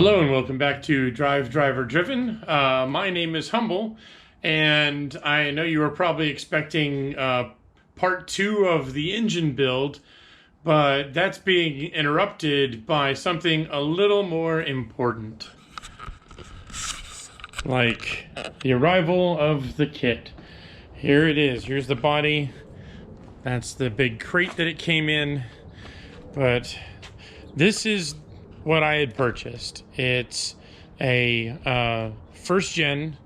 Hello and welcome back to DriveDriverDriven. My name is Humble, and I know you were probably expecting part 2 of the engine build, but that's being interrupted by something a little more important, like the arrival of the kit. Here it is. Here's the body. That's the big crate that it came in, but this is what I had purchased. It's a first gen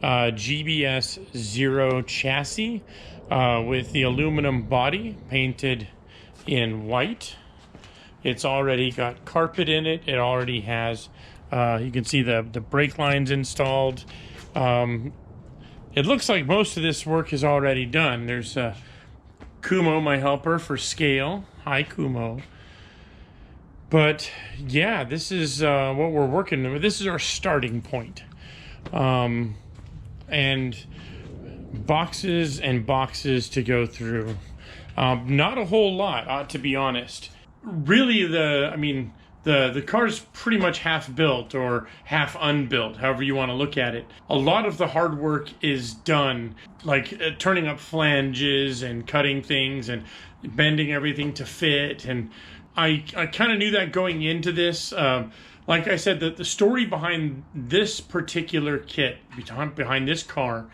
GBS 0 chassis with the aluminum body painted in white. It's already got carpet in it. It already has, you can see the brake lines installed. It looks like most of this work is already done. There's Kumo, my helper, for scale. Hi, Kumo. But yeah, this is what we're working with. This is our starting point. And boxes and boxes to go through. Not a whole lot, to be honest. Really, the car's pretty much half built or half unbuilt, however you want to look at it. A lot of the hard work is done, like turning up flanges and cutting things and bending everything to fit. And I kind of knew that going into this. Like I said, the story behind this particular kit, behind this car,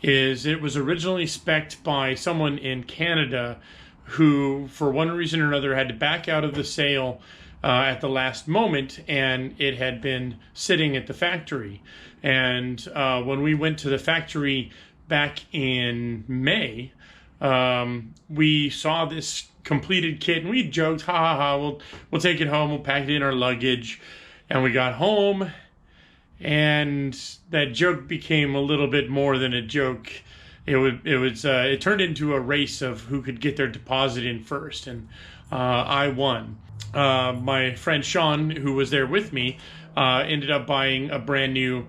is it was originally spec'd by someone in Canada who, for one reason or another, had to back out of the sale at the last moment, and it had been sitting at the factory. And when we went to the factory back in May, we saw this completed kit, and we joked, ha ha ha, we'll take it home, we'll pack it in our luggage. And we got home, and that joke became a little bit more than a joke. It turned into a race of who could get their deposit in first, and I won. My friend Sean, who was there with me, ended up buying a brand new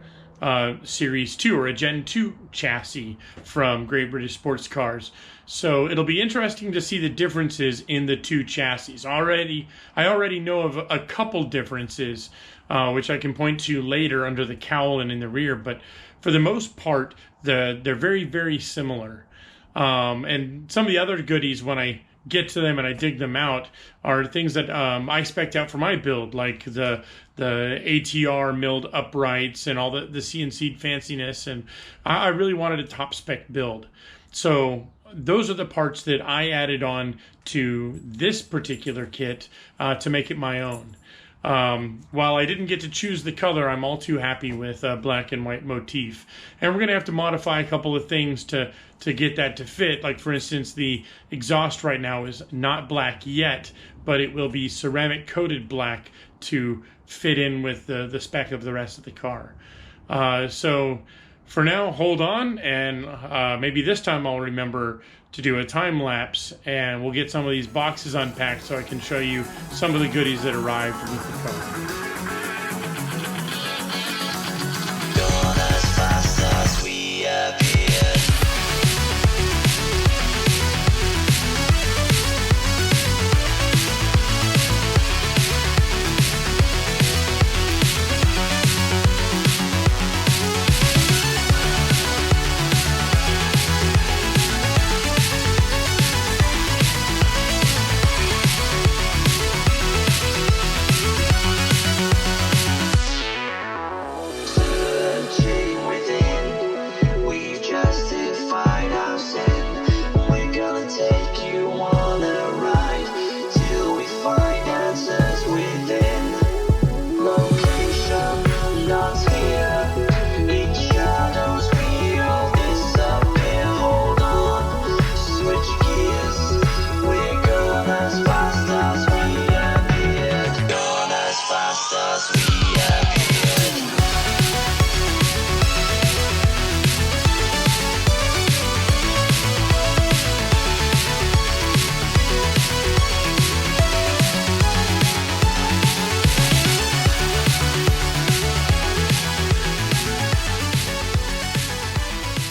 Series 2 or a Gen 2 chassis from Great British Sports Cars. So it'll be interesting to see the differences in the two chassis. I already know of a couple differences, which I can point to later under the cowl and in the rear, but for the most part, they're very, very similar. And some of the other goodies, when I get to them and I dig them out, are things that I spec'd out for my build, like the ATR milled uprights and all the CNC fanciness, and I really wanted a top spec build. So those are the parts that I added on to this particular kit to make it my own. While I didn't get to choose the color, I'm all too happy with black and white motif. And we're going to have to modify a couple of things to get that to fit. Like, for instance, the exhaust right now is not black yet, but it will be ceramic coated black to fit in with the spec of the rest of the car. So for now, hold on, and maybe this time I'll remember to do a time lapse, and we'll get some of these boxes unpacked so I can show you some of the goodies that arrived with the car.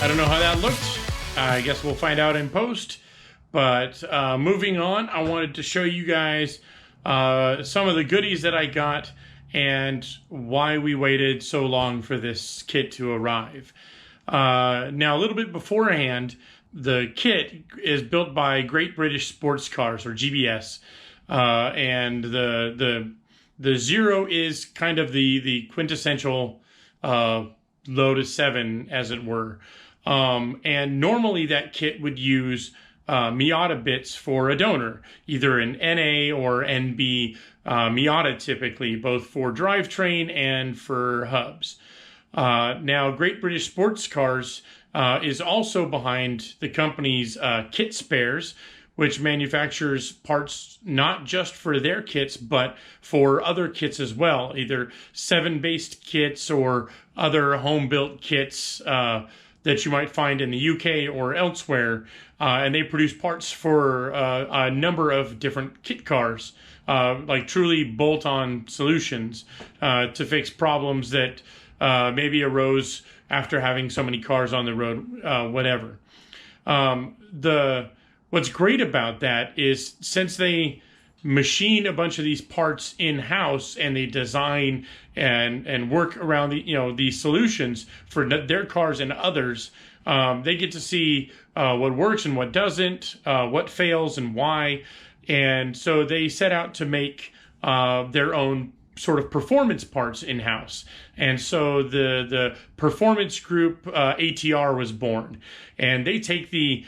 I don't know how that looked. I guess we'll find out in post. But moving on, I wanted to show you guys some of the goodies that I got and why we waited so long for this kit to arrive. Now, a little bit beforehand, the kit is built by Great British Sports Cars, or GBS, and the Zero is kind of the quintessential Lotus 7, as it were. And normally that kit would use Miata bits for a donor, either an NA or NB Miata typically, both for drivetrain and for hubs. Now, Great British Sports Cars is also behind the company's Kit Spares, which manufactures parts not just for their kits, but for other kits as well, either 7-based kits or other home-built kits that you might find in the UK or elsewhere. And they produce parts for a number of different kit cars, like truly bolt-on solutions to fix problems that maybe arose after having so many cars on the road, whatever. What's great about that is, since they machine a bunch of these parts in-house and they design and work around these solutions for their cars and others, they get to see what works and what doesn't, what fails and why. And so they set out to make their own sort of performance parts in-house. And so the performance group ATR was born. And they take the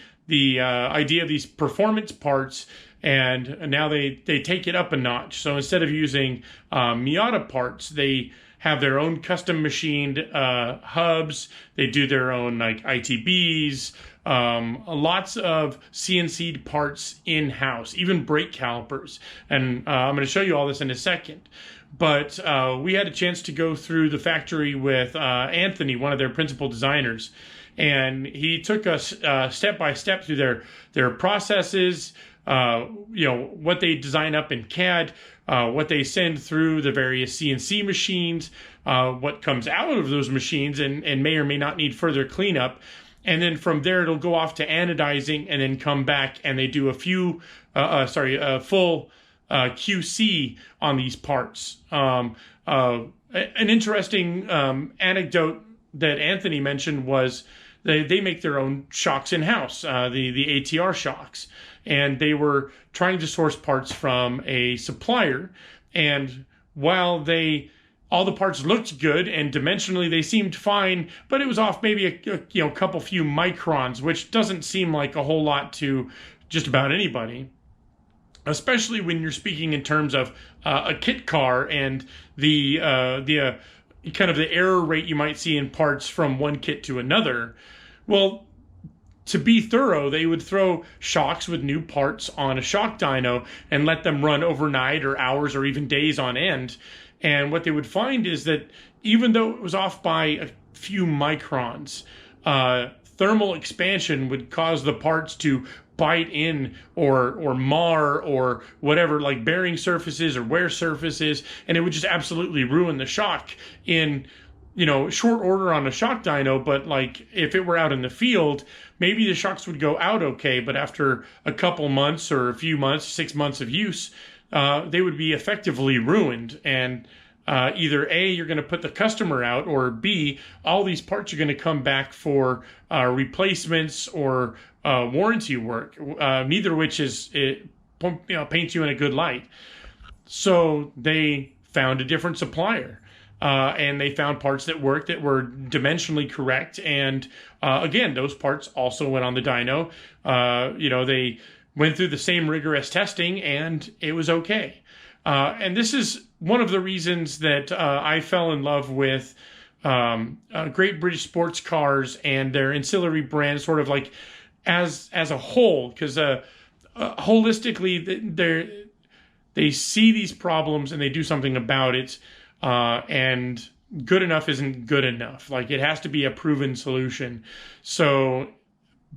idea of these performance parts, and now they take it up a notch. So instead of using Miata parts, they have their own custom machined hubs. They do their own like ITBs, lots of CNC'd parts in-house, even brake calipers. And I'm going to show you all this in a second. But we had a chance to go through the factory with Anthony, one of their principal designers. And he took us step by step through their processes, what they design up in CAD, what they send through the various CNC machines, what comes out of those machines and may or may not need further cleanup. And then from there, it'll go off to anodizing and then come back, and they do a full QC on these parts. An interesting anecdote that Anthony mentioned was they make their own shocks in-house, the ATR shocks. And they were trying to source parts from a supplier. And while all the parts looked good and dimensionally they seemed fine, but it was off maybe a couple few microns, which doesn't seem like a whole lot to just about anybody, especially when you're speaking in terms of a kit car and the kind of the error rate you might see in parts from one kit to another. Well, to be thorough, they would throw shocks with new parts on a shock dyno and let them run overnight or hours or even days on end. And what they would find is that even though it was off by a few microns, thermal expansion would cause the parts to bite in or mar or whatever, like bearing surfaces or wear surfaces, and it would just absolutely ruin the shock in short order on a shock dyno. But like if it were out in the field, maybe the shocks would go out okay, but after a couple months or a few months, 6 months of use, they would be effectively ruined. And either A, you're going to put the customer out, or B, all these parts are going to come back for replacements or warranty work, neither of which paints you in a good light. So they found a different supplier. And they found parts that worked, that were dimensionally correct. And again, those parts also went on the dyno. They went through the same rigorous testing, and it was okay. And this is one of the reasons that I fell in love with Great British Sports Cars and their ancillary brands, sort of like as a whole, because holistically they see these problems and they do something about it. And good enough isn't good enough. Like, it has to be a proven solution. So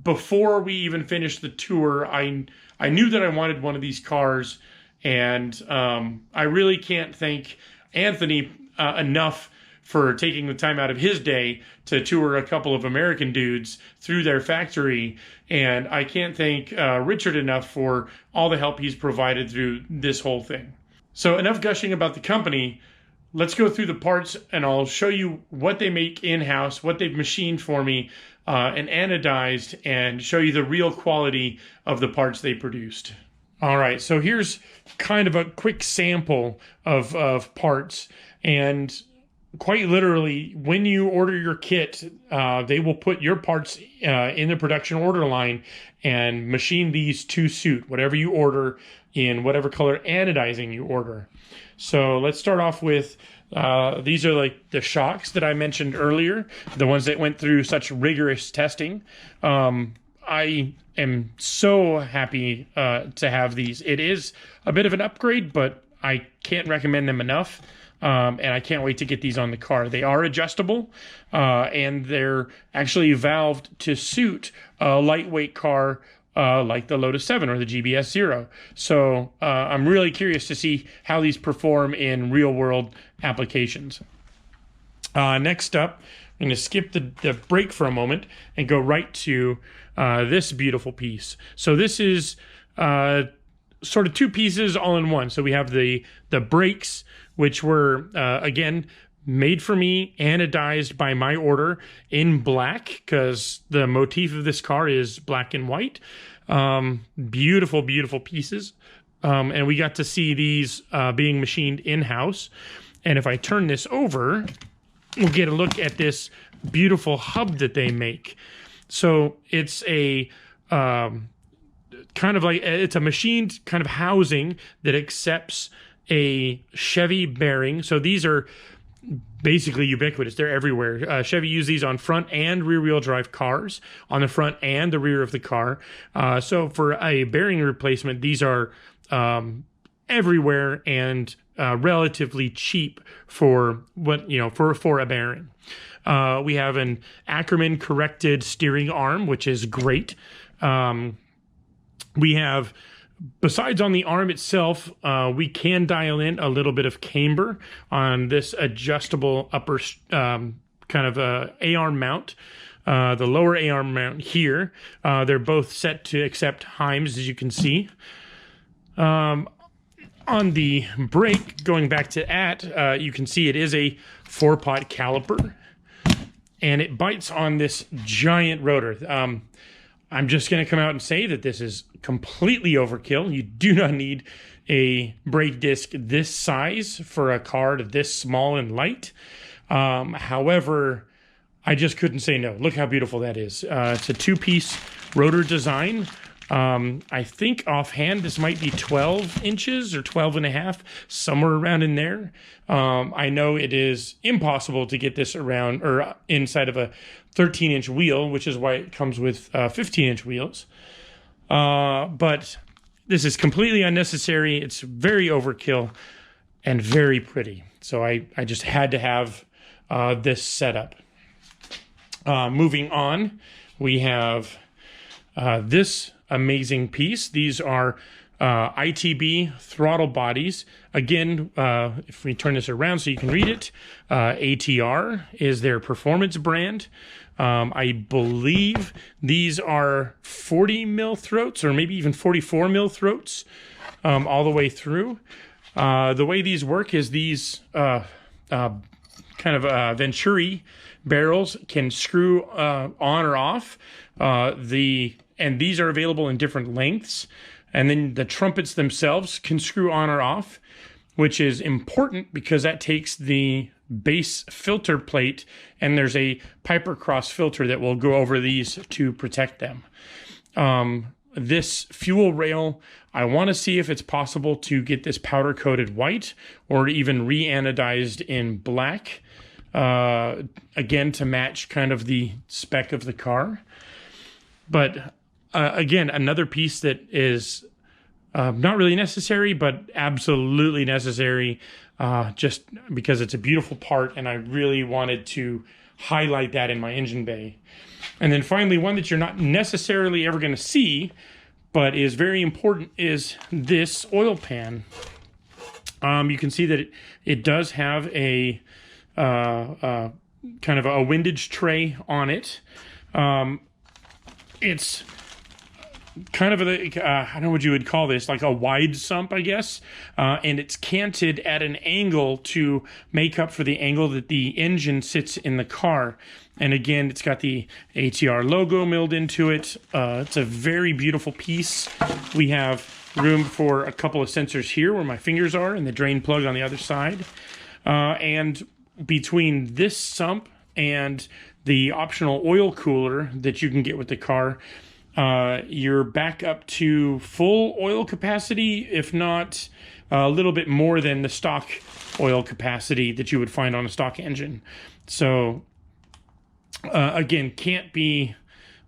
before we even finished the tour, I knew that I wanted one of these cars, and I really can't thank Anthony enough for taking the time out of his day to tour a couple of American dudes through their factory. And I can't thank Richard enough for all the help he's provided through this whole thing. So enough gushing about the company. let's go through the parts and I'll show you what they make in-house, what they've machined for me and anodized, and show you the real quality of the parts they produced. All right, so here's kind of a quick sample of parts, and quite literally, when you order your kit, they will put your parts in the production order line and machine these to suit whatever you order in whatever color anodizing you order. So let's start off with, these are like the shocks that I mentioned earlier, the ones that went through such rigorous testing. I am so happy to have these. It is a bit of an upgrade, but I can't recommend them enough. And I can't wait to get these on the car. They are adjustable, and they're actually valved to suit a lightweight car like the Lotus 7 or the GBS 0. So I'm really curious to see how these perform in real-world applications. Next up, I'm going to skip the brake for a moment and go right to this beautiful piece. So this is sort of two pieces all in one. So we have the brakes, which were, again, made for me, anodized by my order in black, because the motif of this car is black and white. Beautiful, beautiful pieces. And we got to see these being machined in-house. And if I turn this over, we'll get a look at this beautiful hub that they make. So it's a kind of like, it's a machined kind of housing that accepts a Chevy bearing. So these are basically ubiquitous. They're everywhere. Chevy use these on front and rear wheel drive cars, on the front and the rear of the car. So for a bearing replacement, these are everywhere and relatively cheap for what, for a bearing. We have an Ackerman corrected steering arm, which is great. We have, besides on the arm itself, we can dial in a little bit of camber on this adjustable upper kind of A-arm mount. The lower A-arm mount here, they're both set to accept Heims, as you can see. On the brake, going back to that, you can see it is a 4-pot caliper, and it bites on this giant rotor. I'm just going to come out and say that this is completely overkill. You do not need a brake disc this size for a car this small and light. However, I just couldn't say no. Look how beautiful that is. It's a 2-piece rotor design. I think offhand this might be 12 inches or 12 and a half, somewhere around in there. I know it is impossible to get this around or inside of a 13-inch wheel, which is why it comes with 15-inch wheels. But this is completely unnecessary. It's very overkill and very pretty. So I just had to have this setup. Moving on, we have this amazing piece. These are ITB throttle bodies. Again, if we turn this around so you can read it, ATR is their performance brand. I believe these are 40 mil throats or maybe even 44 mil throats all the way through. The way these work is these kind of Venturi barrels can screw on or off. And these are available in different lengths. And then the trumpets themselves can screw on or off, which is important because that takes the base filter plate, and there's a Piper Cross filter that will go over these to protect them. This fuel rail, I want to see if it's possible to get this powder coated white or even re-anodized in black, again, to match kind of the spec of the car. But again, another piece that is not really necessary, but absolutely necessary, just because it's a beautiful part, and I really wanted to highlight that in my engine bay. And then finally, one that you're not necessarily ever going to see, but is very important, is this oil pan. You can see that it does have a kind of a windage tray on it. It's kind of I don't know what you would call this, like a wide sump, I guess. And it's canted at an angle to make up for the angle that the engine sits in the car. And again, it's got the ATR logo milled into it. It's a very beautiful piece. We have room for a couple of sensors here where my fingers are and the drain plug on the other side. And between this sump and the optional oil cooler that you can get with the car, you're back up to full oil capacity, if not a little bit more than the stock oil capacity that you would find on a stock engine. So again, can't be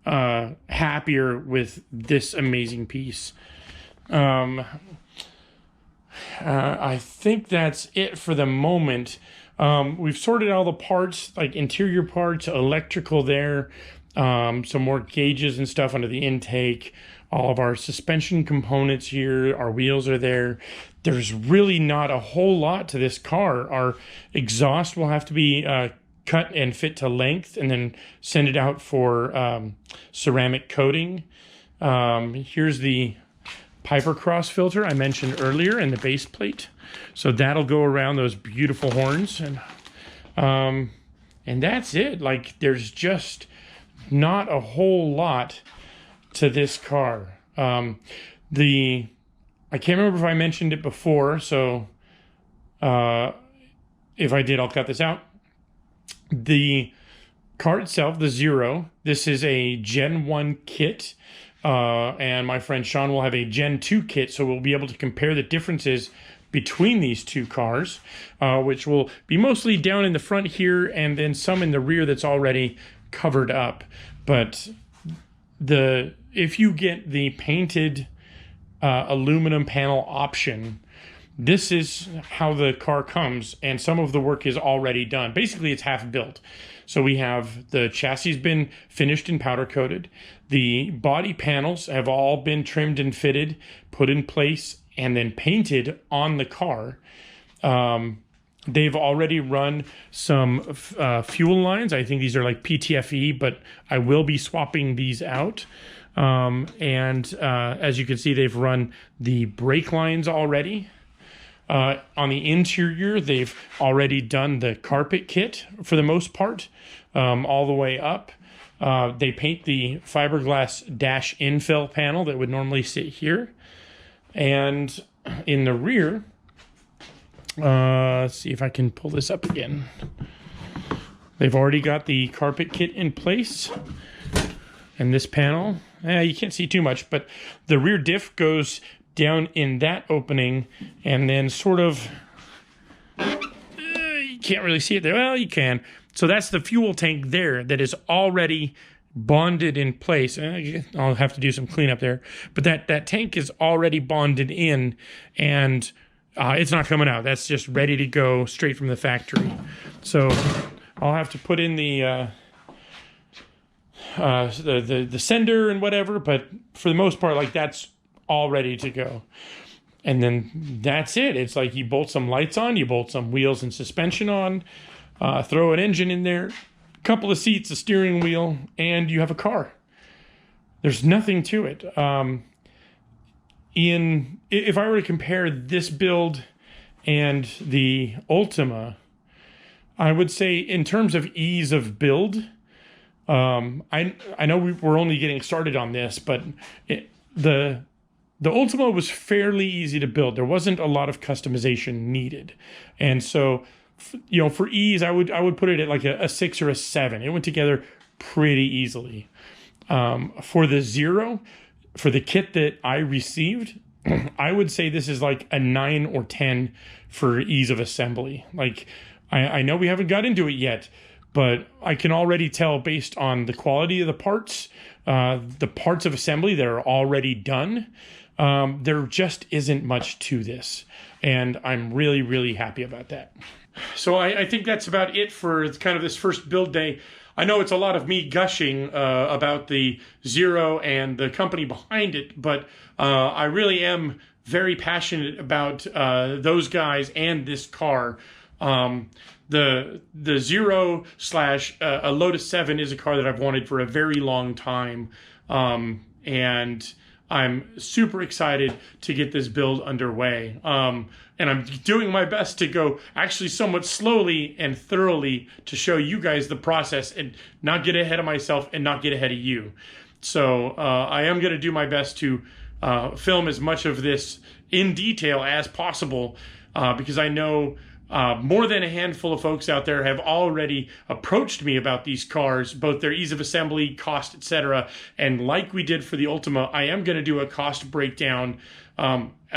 happier with this amazing piece. I think that's it for the moment. We've sorted all the parts, like interior parts, electrical there, some more gauges and stuff under the intake, all of our suspension components here, our wheels are there. There's really not a whole lot to this car. Our exhaust will have to be cut and fit to length and then send it out for ceramic coating. Here's the Piper cross filter I mentioned earlier and the base plate. So that'll go around those beautiful horns. And that's it. Like, there's just not a whole lot to this car. I can't remember if I mentioned it before, so if I did, I'll cut this out. The car itself, the Zero, this is a Gen 1 kit, and my friend Sean will have a Gen 2 kit, so we'll be able to compare the differences between these two cars, which will be mostly down in the front here and then some in the rear that's already covered up. But if you get the painted aluminum panel option, this is how the car comes, and some of the work is already done. Basically, it's half built. So we have the chassis been finished and powder coated. The body panels have all been trimmed and fitted, put in place, and then painted on the car. They've already run some fuel lines. I think these are like PTFE, but I will be swapping these out. As you can see, they've run the brake lines already. On the interior, they've already done the carpet kit for the most part, all the way up. They paint the fiberglass dash infill panel that would normally sit here. And in the rear, let's see if I can pull this up again. They've already got the carpet kit in place. And this panel, you can't see too much, but the rear diff goes down in that opening and then sort of, you can't really see it there. Well, you can. So that's the fuel tank there that is already bonded in place. I'll have to do some cleanup there, but that tank is already bonded in, and it's not coming out. That's just ready to go straight from the factory. So I'll have to put in the sender and whatever, but for the most part, like, that's all ready to go. And then that's it. It's like you bolt some lights on, you bolt some wheels and suspension on, throw an engine in there, couple of seats, a steering wheel, and you have a car. There's nothing to it. If I were to compare this build and the Ultima, I would say in terms of ease of build, I know we're only getting started on this, but the Ultima was fairly easy to build. There wasn't a lot of customization needed, and so, you know, for ease, I would put it at like a 6 or a 7. It went together pretty easily. For the Zero, for the kit that I received, I would say this is like a 9 or 10 for ease of assembly. Like, I know we haven't got into it yet, but I can already tell based on the quality of the parts of assembly that are already done, there just isn't much to this. And I'm really, really happy about that. So I think that's about it for kind of this first build day. I know it's a lot of me gushing about the Zero and the company behind it, but I really am very passionate about those guys and this car. The Zero / a Lotus 7 is a car that I've wanted for a very long time, and I'm super excited to get this build underway. And I'm doing my best to go actually somewhat slowly and thoroughly to show you guys the process and not get ahead of myself and not get ahead of you. So I am going to do my best to film as much of this in detail as possible because I know more than a handful of folks out there have already approached me about these cars, both their ease of assembly, cost, etc. And like we did for the Ultima, I am going to do a cost breakdown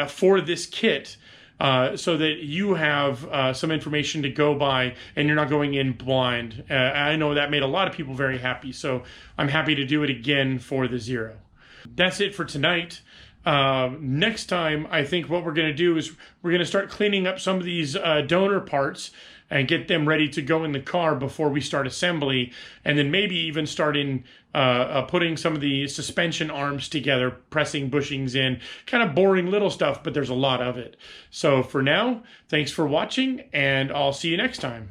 for this kit so that you have some information to go by and you're not going in blind. I know that made a lot of people very happy, so I'm happy to do it again for the Zero. That's it for tonight. Next time, I think what we're going to do is we're going to start cleaning up some of these donor parts and get them ready to go in the car before we start assembly, and then maybe even starting putting some of the suspension arms together, pressing bushings in, kind of boring little stuff, but there's a lot of it. So for now, thanks for watching, and I'll see you next time.